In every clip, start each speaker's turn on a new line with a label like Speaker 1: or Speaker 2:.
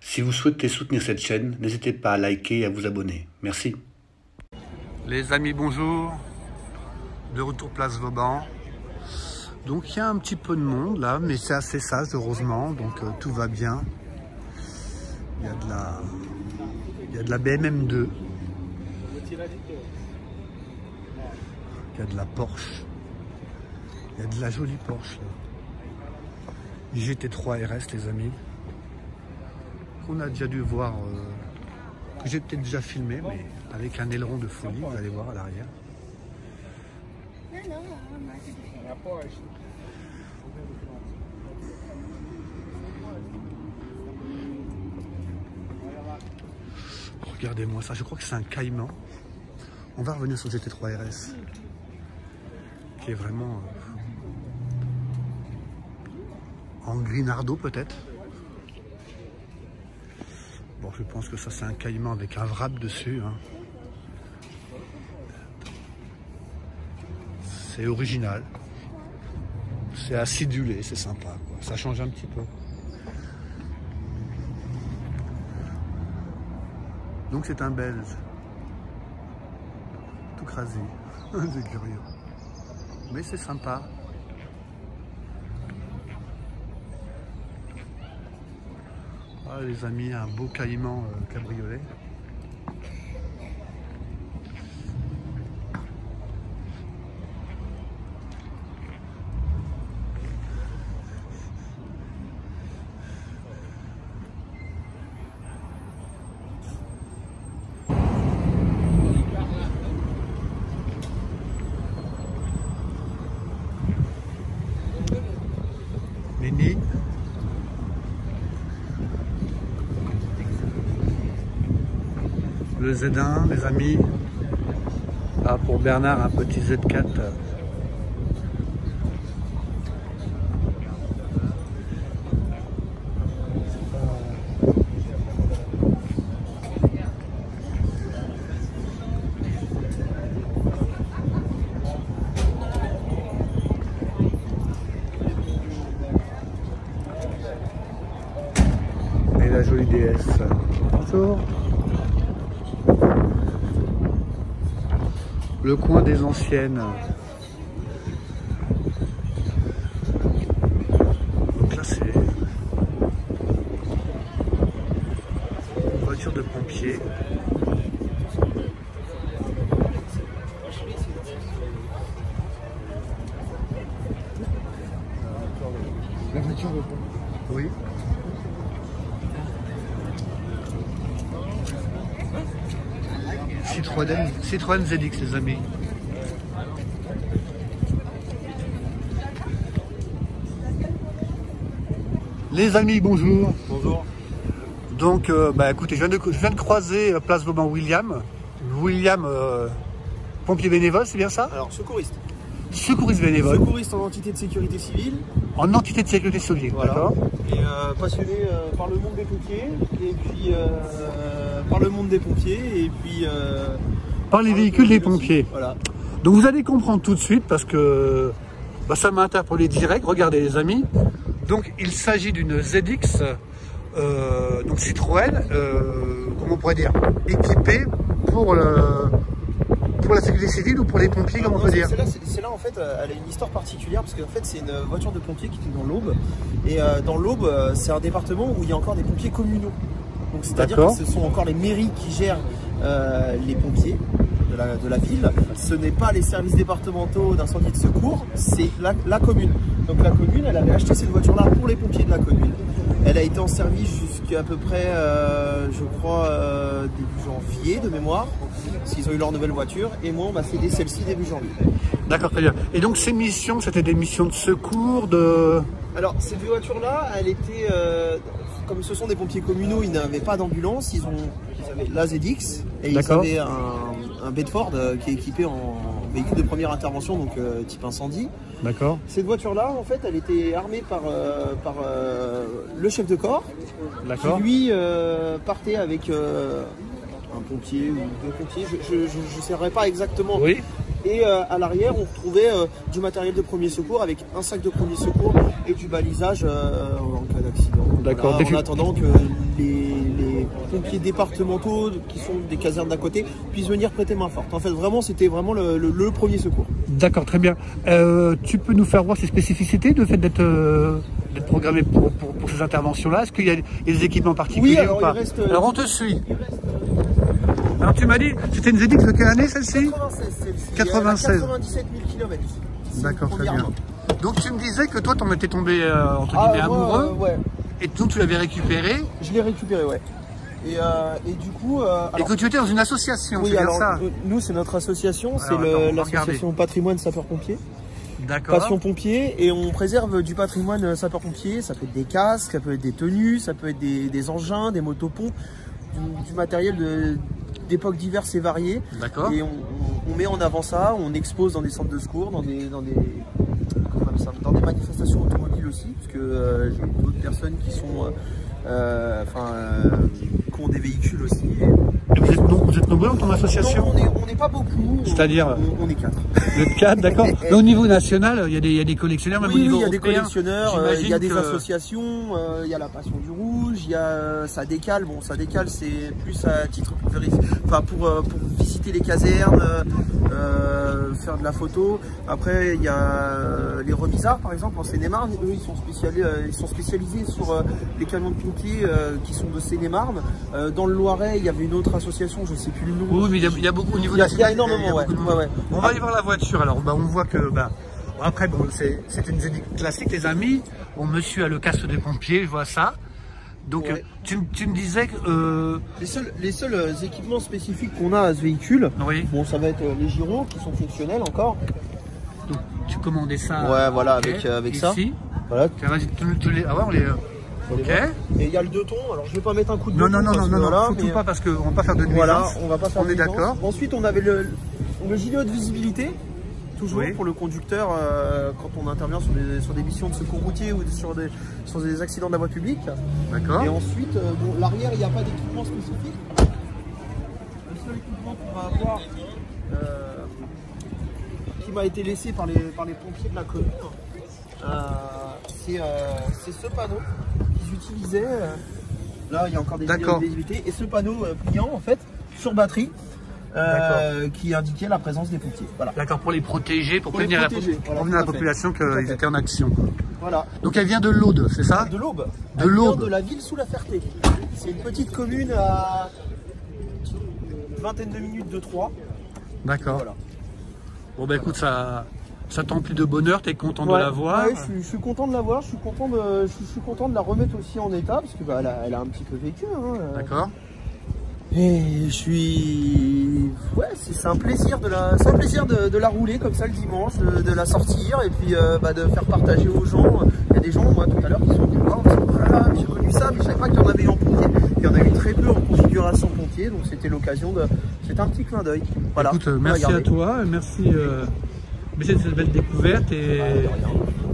Speaker 1: Si vous souhaitez soutenir cette chaîne, n'hésitez pas à liker et à vous abonner. Merci. Les amis, bonjour. De retour place Vauban. Donc il y a un petit peu de monde là, mais c'est assez sage heureusement, donc tout va bien. Il y a de la BMM2. Il y a de la Porsche. Il y a de la jolie Porsche. GT3 RS les amis. Qu'on a déjà dû voir, que j'ai peut-être déjà filmé, mais avec un aileron de folie, vous allez voir à l'arrière. Regardez-moi ça, je crois que c'est un Cayman. On va revenir sur le GT3 RS, qui est vraiment en gris nardo peut-être. Bon, je pense que ça c'est un Cayman avec un wrap dessus. Hein. C'est original. C'est acidulé, c'est sympa, quoi. Ça change un petit peu. Donc c'est un Belge. Tout crasé. C'est curieux. Mais c'est sympa. Ah, les amis, un beau Cayman cabriolet. Mini. Le Z1, les amis. Ah, pour Bernard, un petit Z4. Et la jolie DS. Bonjour. Le coin des anciennes. Donc là c'est une voiture de pompier. La voiture de pompier. Oui. Citroën ZX les amis. Les amis, bonjour.
Speaker 2: Bonjour.
Speaker 1: Donc écoutez, je viens de croiser place Vauban William. William, pompier bénévole, c'est bien ça?
Speaker 2: Alors, secouriste.
Speaker 1: Secouriste bénévole.
Speaker 2: Secouriste en entité de sécurité civile.
Speaker 1: En entité de sécurité civile,
Speaker 2: Voilà.
Speaker 1: d'accord.
Speaker 2: Et passionné par le monde des pompiers. Et puis par le monde des pompiers. Et puis
Speaker 1: par les véhicules des pompiers.
Speaker 2: Voilà.
Speaker 1: Donc vous allez comprendre tout de suite parce que ça m'a interpellé direct. Regardez les amis. Donc il s'agit d'une ZX, donc Citroën, comment on pourrait dire, équipée pour la sécurité civile ou pour les pompiers, comment on peut dire.
Speaker 2: Celle-là en fait, elle a une histoire particulière parce qu'en fait c'est une voiture de pompiers qui était dans l'Aube. Et dans l'Aube, c'est un département où il y a encore des pompiers communaux. Donc c'est-à-dire que ce sont encore les mairies qui gèrent les pompiers de la ville. Ce n'est pas les services départementaux d'incendie et de secours, c'est la commune. Donc la commune, elle avait acheté cette voiture-là pour les pompiers de la commune. Elle a été en service jusqu'à à peu près, je crois, début janvier de mémoire, parce qu'ils ont eu leur nouvelle voiture. Et moi, on m'a cédé celle-ci début janvier.
Speaker 1: D'accord, très bien. Et donc ces missions, c'était des missions de secours, de...
Speaker 2: Alors, cette voiture-là, elle était... comme ce sont des pompiers communaux, ils n'avaient pas d'ambulance, ils avaient la ZX et ils avaient un Bedford qui est équipé en véhicule de première intervention, donc type incendie.
Speaker 1: D'accord.
Speaker 2: Cette voiture-là, en fait, elle était armée par le chef de corps, qui lui partait avec un pompier ou deux pompiers, je ne saurais pas exactement.
Speaker 1: Oui.
Speaker 2: Et à l'arrière, on retrouvait du matériel de premier secours avec un sac de premier secours et du balisage en cas d'accident.
Speaker 1: D'accord.
Speaker 2: Voilà, en attendant que les pompiers départementaux qui sont des casernes d'à côté puissent venir prêter main forte. En fait, vraiment, c'était vraiment le premier secours.
Speaker 1: D'accord, très bien. Tu peux nous faire voir ces spécificités de fait d'être programmé pour ces interventions-là? Est-ce qu'il y a des équipements particuliers?
Speaker 2: Oui, alors,
Speaker 1: ou pas? Alors on te suit. Alors tu m'as dit, c'était une ZX de quelle année celle-ci? 96.
Speaker 2: 97 000 km.
Speaker 1: D'accord, très bien. Donc tu me disais que toi, t'en étais tombé entre guillemets amoureux.
Speaker 2: Ouais.
Speaker 1: Et donc tu l'avais récupéré?
Speaker 2: Je l'ai récupéré, ouais. Et du coup...
Speaker 1: et que tu étais dans une association,
Speaker 2: oui,
Speaker 1: c'est bien
Speaker 2: alors,
Speaker 1: ça?
Speaker 2: Nous, c'est notre association, c'est l'association Patrimoine Sapeurs-Pompiers.
Speaker 1: D'accord.
Speaker 2: Passion Pompier, et on préserve du patrimoine sapeurs-pompiers. Ça peut être des casques, ça peut être des tenues, ça peut être des engins, des motopompes, du matériel d'époques diverses et variées.
Speaker 1: D'accord.
Speaker 2: Et on met en avant ça, on expose dans des centres de secours, dans des manifestations automobiles aussi, parce que j'ai d'autres personnes qui sont qui ont des véhicules aussi.
Speaker 1: Et vous êtes nombreux dans ton association?
Speaker 2: Non, on n'est pas beaucoup.
Speaker 1: C'est-à-dire
Speaker 2: on est 4.
Speaker 1: Vous êtes 4, d'accord. Mais au niveau national, il y a des collectionneurs, même au niveau
Speaker 2: il y a des
Speaker 1: européen.
Speaker 2: collectionneurs, il y a des associations, il y a la Passion du Rouge, il y a ça décale. Bon, ça décale, c'est plus à titre pour visiter les casernes, faire de la photo. Après, il y a les remisards, par exemple, en Seine-et-Marne. Eux, ils sont spécialisés sur les camions de pompiers qui sont de Seine-et-Marne. Dans le Loiret, il y avait une autre association, je ne sais plus le nom.
Speaker 1: Oui, mais il y a beaucoup au niveau.
Speaker 2: Il y a énormément, ouais.
Speaker 1: On va aller voir la voiture. Alors, on voit que après, c'est une ZX classique, les amis. Bon, monsieur a le casque des pompiers, je vois ça. Donc, ouais. Tu me disais que
Speaker 2: les seuls équipements spécifiques qu'on a à ce véhicule,
Speaker 1: oui.
Speaker 2: Bon, ça va être les gyros qui sont fonctionnels encore.
Speaker 1: Donc, tu commandais ça.
Speaker 2: Ouais, voilà, okay. avec ça.
Speaker 1: Voilà. Ah ouais, ok.
Speaker 2: Et il y a le 2 tons. Alors, je vais pas mettre un coup de
Speaker 1: non,
Speaker 2: voilà,
Speaker 1: surtout pas parce qu'on va pas faire de nuisance.
Speaker 2: Voilà, on va pas faire
Speaker 1: de nuisance. On est d'accord.
Speaker 2: Ensuite, on avait le gilet de visibilité. Toujours
Speaker 1: oui.
Speaker 2: Pour le conducteur quand on intervient sur des missions de secours routier ou sur des accidents de la voie publique.
Speaker 1: D'accord.
Speaker 2: Et ensuite, l'arrière, il n'y a pas d'équipement spécifique. Le seul équipement qu'on va avoir, qui m'a été laissé par les pompiers de la commune, c'est ce panneau qu'ils utilisaient. Là, il y a encore des vidéos de visibilité. Et ce panneau pliant, en fait, sur batterie. Qui indiquait la présence des pompiers. Voilà.
Speaker 1: D'accord, pour les protéger, pour prévenir la population qu'ils étaient en action.
Speaker 2: Voilà.
Speaker 1: Donc elle vient de l'Aude, c'est ça?
Speaker 2: De l'Aube.
Speaker 1: De l'Aube.
Speaker 2: De la ville sous la Ferté. C'est une petite commune à une vingtaine de minutes de Troyes.
Speaker 1: D'accord. Voilà. Bon bah écoute, ça t'emplit de bonheur, tu es content de la voir?
Speaker 2: Oui, je suis content de la voir, je suis content de la remettre aussi en état, parce que elle a un petit peu vécu. Hein.
Speaker 1: D'accord.
Speaker 2: Et c'est un plaisir de la rouler comme ça le dimanche, de la sortir et puis de faire partager aux gens. Il y a des gens, moi tout à l'heure, qui sont venus me voir, voilà, j'ai connu ça, mais je savais pas qu'il y en avait en pompier. Il y en a eu très peu en configuration pompier, donc c'était l'occasion c'était un petit clin d'œil. Voilà.
Speaker 1: Écoute, merci à toi, merci de cette belle découverte et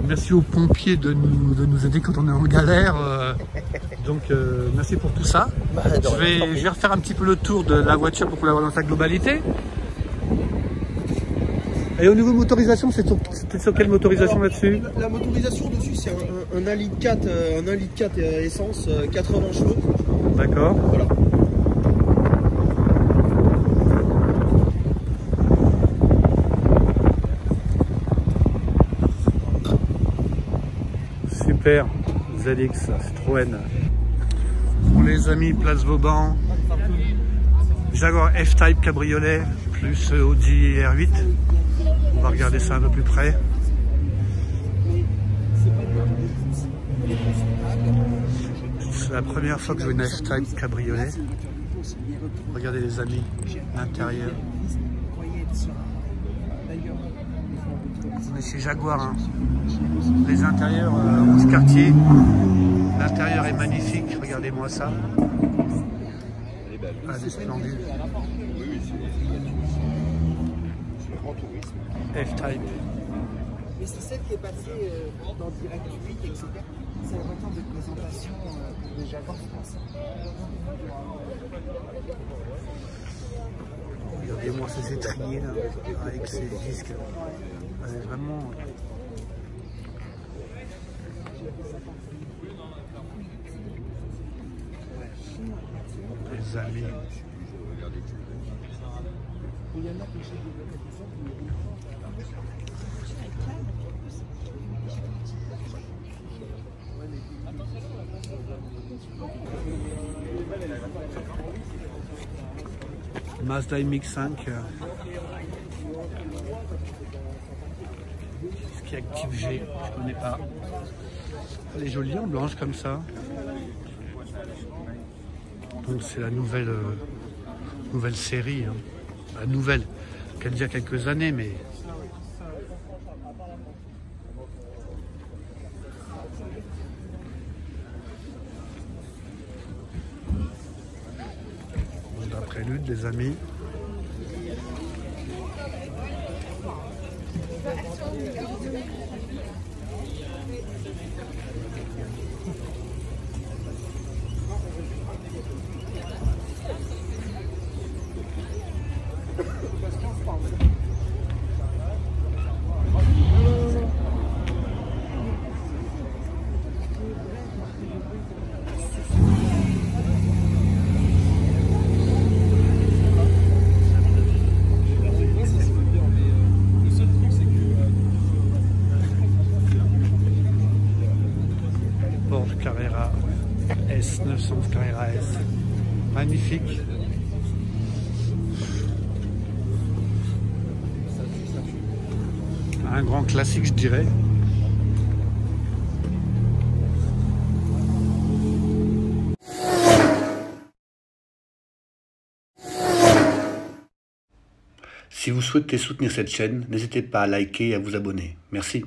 Speaker 1: merci aux pompiers de nous aider quand on est en galère. Donc merci pour tout ça. Je vais refaire un petit peu le tour de la voiture pour la voir dans sa globalité. Et au niveau motorisation, c'était sur quelle motorisation là-dessus?
Speaker 2: La motorisation dessus, c'est un 1,4 litre essence, 80 chevaux.
Speaker 1: D'accord.
Speaker 2: Voilà.
Speaker 1: Super, ZX, Citroën. Bon les amis, place Vauban, Jaguar F-Type cabriolet, plus Audi R8. On va regarder ça un peu plus près. C'est la première fois que je vois une F-Type cabriolet. Regardez les amis, l'intérieur. On est chez Jaguar, hein. Les intérieurs rouge quartier. L'intérieur est magnifique, regardez-moi ça. Ah, c'est splendide. F-Type.
Speaker 2: Mais c'est celle qui est passée dans Direct 8, etc. C'est la voiture de présentation de Jaguar France.
Speaker 1: Regardez-moi ces étriers là, avec ces disques. C'est vraiment. les amis. Mazda MX-5. Ce qui active G, je connais pas. Elle est jolie en blanche comme ça. Donc c'est la nouvelle série. Hein. La nouvelle, qu'elle dit il y a quelques années, mais prélude, les amis. Porsche Carrera S, 911 Carrera S, magnifique. Un grand classique, je dirais. Si vous souhaitez soutenir cette chaîne, n'hésitez pas à liker et à vous abonner. Merci.